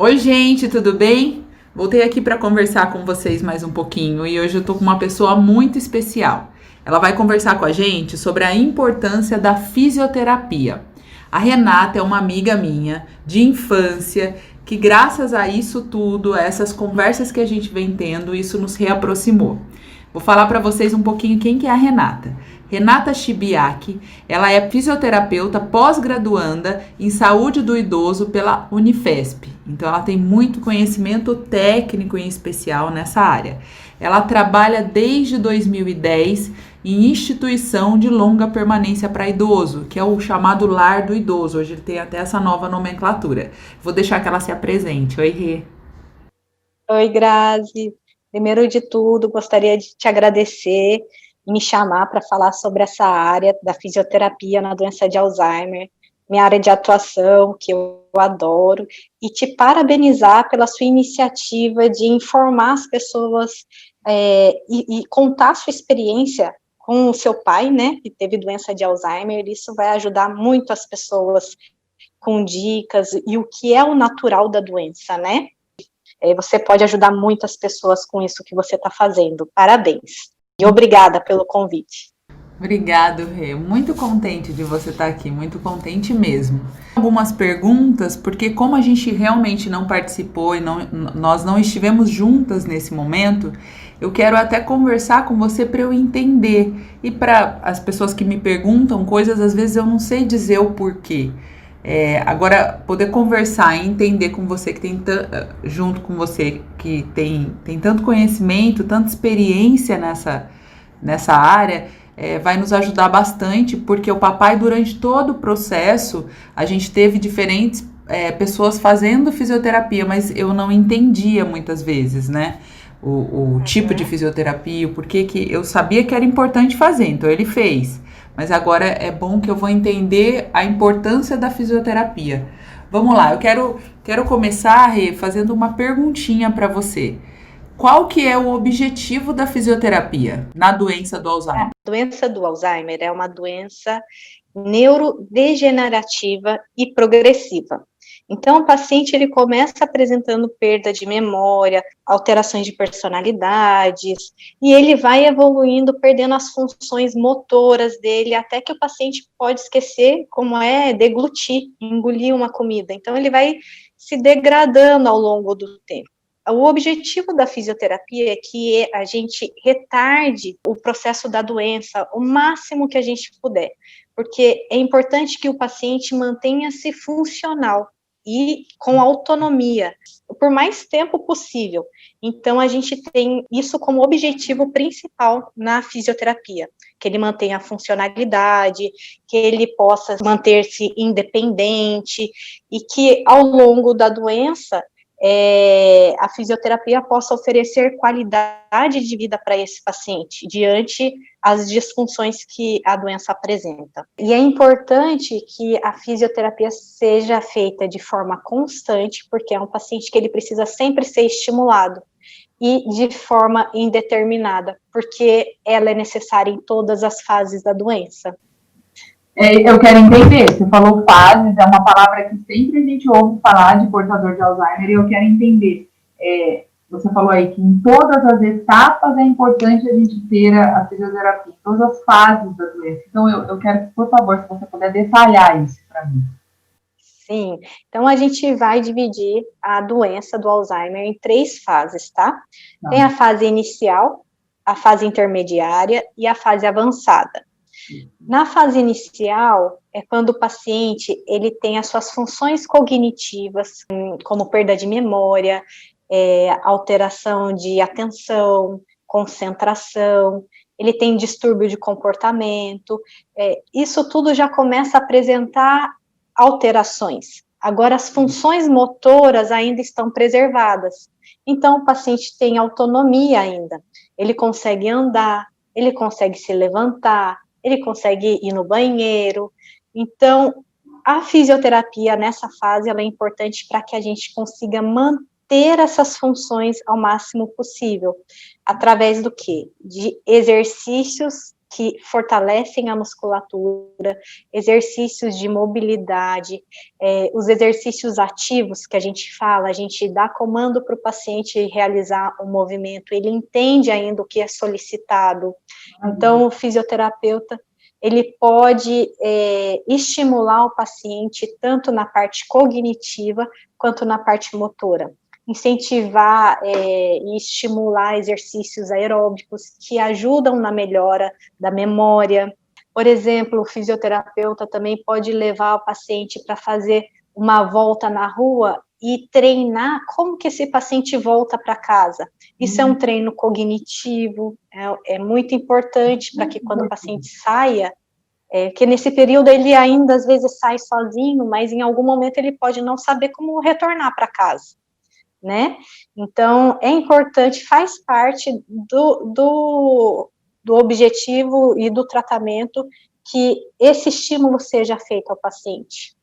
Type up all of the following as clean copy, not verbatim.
Oi, gente, tudo bem? Voltei aqui para conversar com vocês mais um pouquinho e hoje eu tô com uma pessoa muito especial. Ela vai conversar com a gente sobre a importância da fisioterapia. A Renata é uma amiga minha de infância que, graças a isso tudo, a essas conversas que a gente vem tendo, isso nos reaproximou. Vou falar para vocês um pouquinho quem que é a Renata. Renata Shibiaki, ela é fisioterapeuta pós-graduanda em saúde do idoso pela Unifesp. Então ela tem muito conhecimento técnico em especial nessa área. Ela trabalha desde 2010 em instituição de longa permanência para idoso, que é o chamado lar do idoso. Hoje ele tem até essa nova nomenclatura. Vou deixar que ela se apresente. Oi, Rê. Oi, Grazi. Primeiro de tudo, gostaria de te agradecer e me chamar para falar sobre essa área da fisioterapia na doença de Alzheimer, minha área de atuação, que eu adoro, e te parabenizar pela sua iniciativa de informar as pessoas e contar a sua experiência com o seu pai, né, que teve doença de Alzheimer. Isso vai ajudar muito as pessoas com dicas e o que é o natural da doença, né? Você pode ajudar muitas pessoas com isso que você está fazendo. Parabéns. E obrigada pelo convite. Obrigado, Rê. Muito contente de você estar aqui, muito contente mesmo. Algumas perguntas, porque como a gente realmente não participou e nós não estivemos juntas nesse momento, eu quero até conversar com você para eu entender. E para as pessoas que me perguntam coisas, às vezes eu não sei dizer o porquê. Agora, poder conversar e entender com você que tem junto com você que tem tanto conhecimento, tanta experiência nessa área, vai nos ajudar bastante, porque o papai, durante todo o processo, a gente teve diferentes pessoas fazendo fisioterapia, mas eu não entendia muitas vezes, né? O tipo de fisioterapia, o porquê que eu sabia que era importante fazer, então ele fez. Mas agora é bom que eu vou entender a importância da fisioterapia. Vamos lá, eu quero começar, Rê, fazendo uma perguntinha para você. Qual que é o objetivo da fisioterapia na doença do Alzheimer? A doença do Alzheimer é uma doença neurodegenerativa e progressiva. Então, o paciente ele começa apresentando perda de memória, alterações de personalidades, e ele vai evoluindo, perdendo as funções motoras dele, até que o paciente pode esquecer como é deglutir, engolir uma comida. Então, ele vai se degradando ao longo do tempo. O objetivo da fisioterapia é que a gente retarde o processo da doença o máximo que a gente puder, porque é importante que o paciente mantenha-se funcional e com autonomia por mais tempo possível. Então, a gente tem isso como objetivo principal na fisioterapia, que ele mantenha a funcionalidade, que ele possa manter-se independente e que, ao longo da doença, a fisioterapia possa oferecer qualidade de vida para esse paciente, diante as disfunções que a doença apresenta. E é importante que a fisioterapia seja feita de forma constante, porque é um paciente que ele precisa sempre ser estimulado, e de forma indeterminada, porque ela é necessária em todas as fases da doença. Eu quero entender, você falou fases, é uma palavra que sempre a gente ouve falar de portador de Alzheimer, e eu quero entender, você falou aí que em todas as etapas é importante a gente ter a fisioterapia, em todas as fases da doença. Então, eu quero que, por favor, se você puder detalhar isso para mim. Sim, então a gente vai dividir a doença do Alzheimer em 3 fases, tá? Tem a fase inicial, a fase intermediária e a fase avançada. Na fase inicial, é quando o paciente ele tem as suas funções cognitivas, como perda de memória, alteração de atenção, concentração, ele tem distúrbio de comportamento, isso tudo já começa a apresentar alterações. Agora, as funções motoras ainda estão preservadas. Então, o paciente tem autonomia ainda. Ele consegue andar, ele consegue se levantar, ele consegue ir no banheiro. Então, a fisioterapia nessa fase ela é importante para que a gente consiga manter essas funções ao máximo possível. Através do quê? De exercícios que fortalecem a musculatura, exercícios de mobilidade, os exercícios ativos que a gente fala, a gente dá comando para o paciente realizar um movimento, ele entende ainda o que é solicitado. Então, o fisioterapeuta, ele pode estimular o paciente tanto na parte cognitiva quanto na parte motora. Incentivar e estimular exercícios aeróbicos que ajudam na melhora da memória. Por exemplo, o fisioterapeuta também pode levar o paciente para fazer uma volta na rua e treinar como que esse paciente volta para casa. Isso é um treino cognitivo, é muito importante para que quando o paciente saia, que nesse período ele ainda às vezes sai sozinho, mas em algum momento ele pode não saber como retornar para casa, né? Então, é importante, faz parte do objetivo e do tratamento que esse estímulo seja feito ao paciente.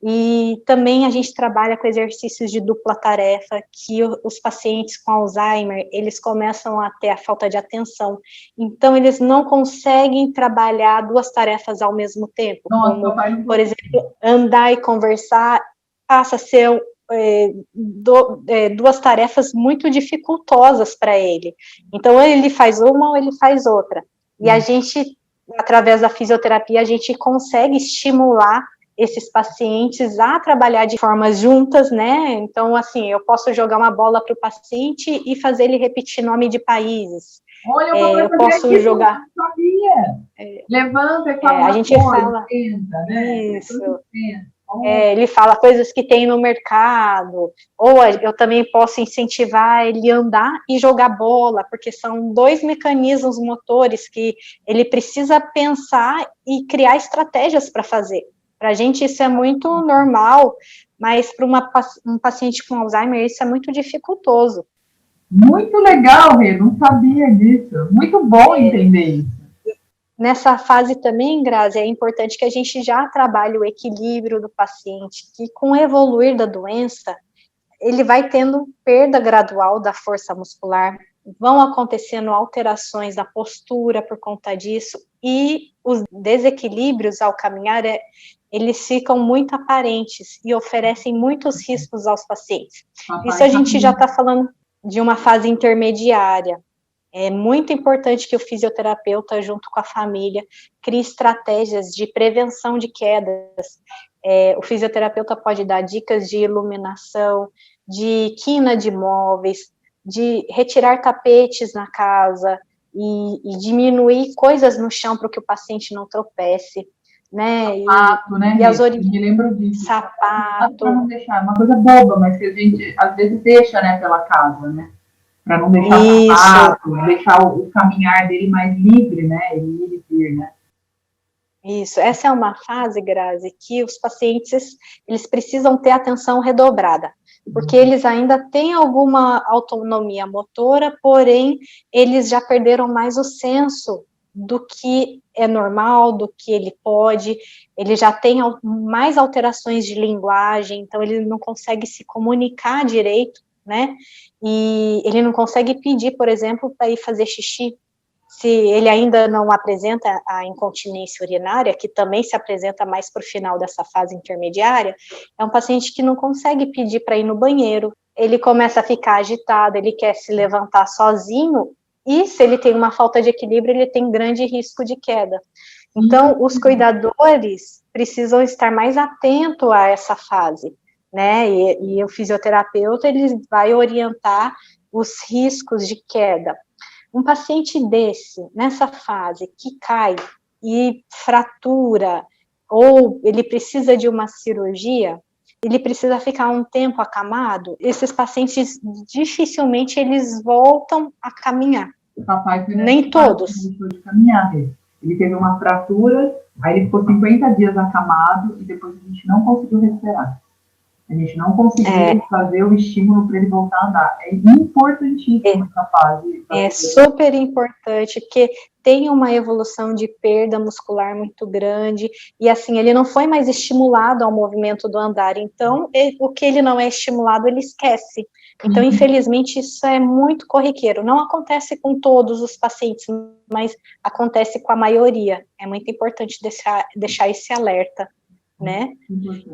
E também a gente trabalha com exercícios de dupla tarefa, que os pacientes com Alzheimer, eles começam a ter a falta de atenção, então eles não conseguem trabalhar duas tarefas ao mesmo tempo, como, por exemplo, andar e conversar, passa a ser duas tarefas muito dificultosas para ele. Então, ou ele faz uma ou ele faz outra. E a gente, através da fisioterapia, a gente consegue estimular esses pacientes a trabalhar de formas juntas, né? Então, assim, eu posso jogar uma bola para o paciente e fazer ele repetir nome de países. Olha, eu posso jogar. Levanta e fala. A gente fala. Tenta, né? Isso. Ele fala coisas que tem no mercado, ou eu também posso incentivar ele a andar e jogar bola, porque são dois mecanismos motores que ele precisa pensar e criar estratégias para fazer. Para a gente isso é muito normal, mas para um paciente com Alzheimer isso é muito dificultoso. Muito legal, Rê, não sabia disso. Muito bom entender isso. Nessa fase também, Grazi, é importante que a gente já trabalhe o equilíbrio do paciente, que com o evoluir da doença, ele vai tendo perda gradual da força muscular, vão acontecendo alterações na postura por conta disso, e os desequilíbrios ao caminhar, eles ficam muito aparentes e oferecem muitos riscos aos pacientes. Isso a gente já está falando de uma fase intermediária. É muito importante que o fisioterapeuta, junto com a família, crie estratégias de prevenção de quedas. O fisioterapeuta pode dar dicas de iluminação, de quina de móveis, de retirar tapetes na casa e diminuir coisas no chão para que o paciente não tropece. Né? Sapato, né? Me lembro disso. Sapato. Para não deixar, é uma coisa boba, mas que a gente às vezes deixa, né, pela casa, né? Para não deixar sapato, deixar o caminhar dele mais livre, né? Ele ir e vir, né? Isso, essa é uma fase, Grazi, que os pacientes, eles precisam ter atenção redobrada, porque eles ainda têm alguma autonomia motora, porém, eles já perderam mais o senso do que é normal, do que ele pode, ele já tem mais alterações de linguagem, então ele não consegue se comunicar direito, né, e ele não consegue pedir, por exemplo, para ir fazer xixi, se ele ainda não apresenta a incontinência urinária, que também se apresenta mais para o final dessa fase intermediária, é um paciente que não consegue pedir para ir no banheiro, ele começa a ficar agitado, ele quer se levantar sozinho, e se ele tem uma falta de equilíbrio, ele tem grande risco de queda. Então, os cuidadores precisam estar mais atentos a essa fase, né, e o fisioterapeuta, ele vai orientar os riscos de queda. Um paciente desse, nessa fase, que cai e fratura, ou ele precisa de uma cirurgia, ele precisa ficar um tempo acamado, esses pacientes, dificilmente, eles voltam a caminhar. Papai nem todos. De caminhar, ele teve uma fratura, aí ele ficou 50 dias acamado, e depois a gente não conseguiu recuperar. A gente não conseguiu fazer o estímulo para ele voltar a andar. É importantíssimo essa fase. É super importante, porque tem uma evolução de perda muscular muito grande, e assim, ele não foi mais estimulado ao movimento do andar, então, o que ele não é estimulado, ele esquece. Então, infelizmente, isso é muito corriqueiro. Não acontece com todos os pacientes, mas acontece com a maioria. É muito importante deixar esse alerta, né?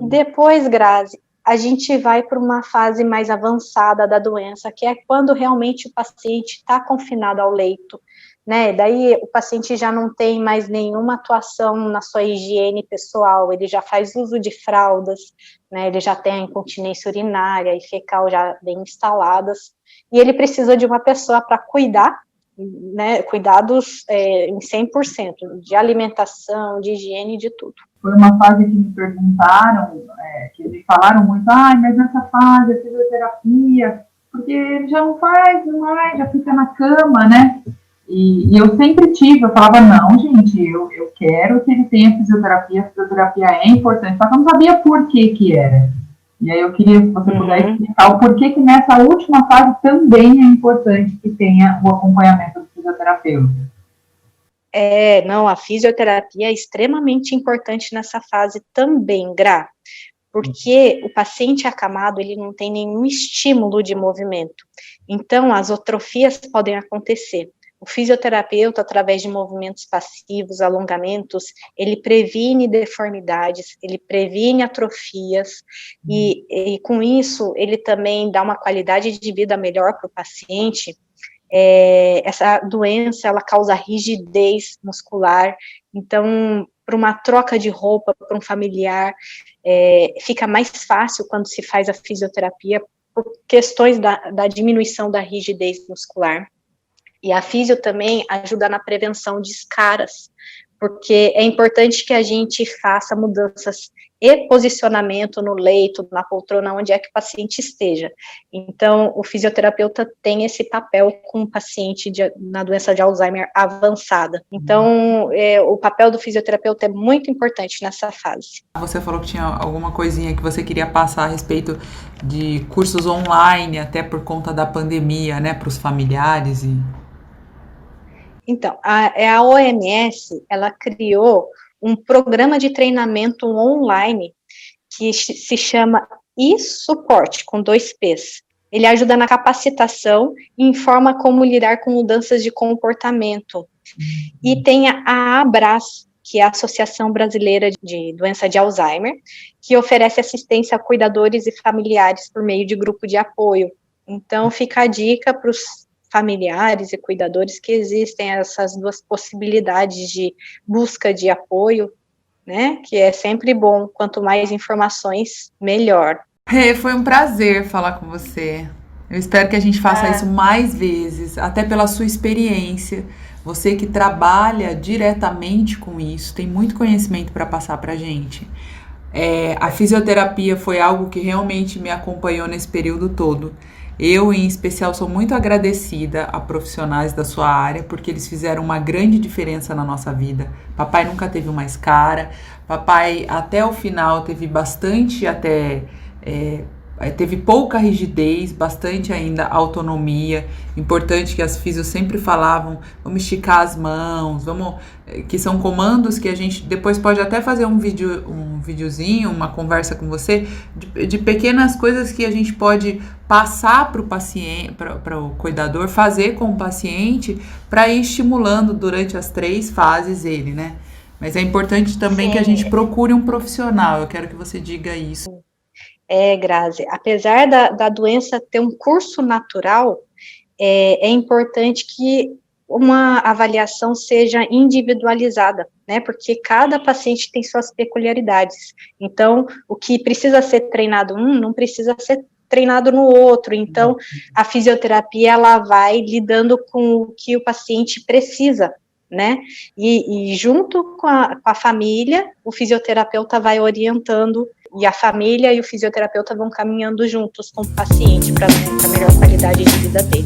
Depois, Grazi, a gente vai para uma fase mais avançada da doença, que é quando realmente o paciente está confinado ao leito, né? Daí o paciente já não tem mais nenhuma atuação na sua higiene pessoal, ele já faz uso de fraldas, né? Ele já tem a incontinência urinária e fecal já bem instaladas, e ele precisa de uma pessoa para cuidar, né? Cuidados em 100%, de alimentação, de higiene, de tudo. Foi uma fase que me perguntaram, que me falaram muito, mas nessa fase a fisioterapia, porque ele já não faz mais, já fica na cama, né? E eu sempre eu falava, não, gente, eu quero que ele tenha fisioterapia, a fisioterapia é importante, só que eu não sabia por que era. E aí eu queria que você pudesse explicar o porquê que nessa última fase também é importante que tenha o acompanhamento do fisioterapeuta. Não, a fisioterapia é extremamente importante nessa fase também, Gra, porque o paciente acamado, ele não tem nenhum estímulo de movimento, então as atrofias podem acontecer. O fisioterapeuta, através de movimentos passivos, alongamentos, ele previne deformidades, ele previne atrofias, e com isso, ele também dá uma qualidade de vida melhor para o paciente. Essa doença, ela causa rigidez muscular, então, para uma troca de roupa para um familiar, fica mais fácil quando se faz a fisioterapia, por questões da diminuição da rigidez muscular. E a fisio também ajuda na prevenção de escaras, porque é importante que a gente faça mudanças e posicionamento no leito, na poltrona, onde é que o paciente esteja. Então, o fisioterapeuta tem esse papel com o paciente na doença de Alzheimer avançada. Então, o papel do fisioterapeuta é muito importante nessa fase. Você falou que tinha alguma coisinha que você queria passar a respeito de cursos online, até por conta da pandemia, né, para os familiares e... Então, a OMS, ela criou um programa de treinamento online que se chama e-suporte, com 2 P's. Ele ajuda na capacitação e informa como lidar com mudanças de comportamento. E tem a ABRAS, que é a Associação Brasileira de Doença de Alzheimer, que oferece assistência a cuidadores e familiares por meio de grupo de apoio. Então, fica a dica para os familiares e cuidadores que existem essas 2 possibilidades de busca de apoio, né, que é sempre bom, quanto mais informações, melhor. Foi um prazer falar com você. Eu espero que a gente faça isso mais vezes, até pela sua experiência. Você que trabalha diretamente com isso, tem muito conhecimento para passar para a gente. A fisioterapia foi algo que realmente me acompanhou nesse período todo. Eu, em especial, sou muito agradecida a profissionais da sua área, porque eles fizeram uma grande diferença na nossa vida. Papai nunca teve uma escara, papai até o final teve bastante, teve pouca rigidez, bastante ainda autonomia. Importante que as fisios sempre falavam, vamos esticar as mãos, que são comandos que a gente depois pode até fazer um videozinho, uma conversa com você, de pequenas coisas que a gente pode passar para o paciente, para o cuidador, fazer com o paciente, para ir estimulando durante as 3 fases ele, né? Mas é importante também que a gente procure um profissional, eu quero que você diga isso. Grazi, apesar da doença ter um curso natural, é importante que uma avaliação seja individualizada, né, porque cada paciente tem suas peculiaridades, então, o que precisa ser treinado não precisa ser treinado no outro, então, a fisioterapia, ela vai lidando com o que o paciente precisa, né, e junto com a família, o fisioterapeuta vai orientando, e a família e o fisioterapeuta vão caminhando juntos com o paciente para a melhor qualidade de vida dele.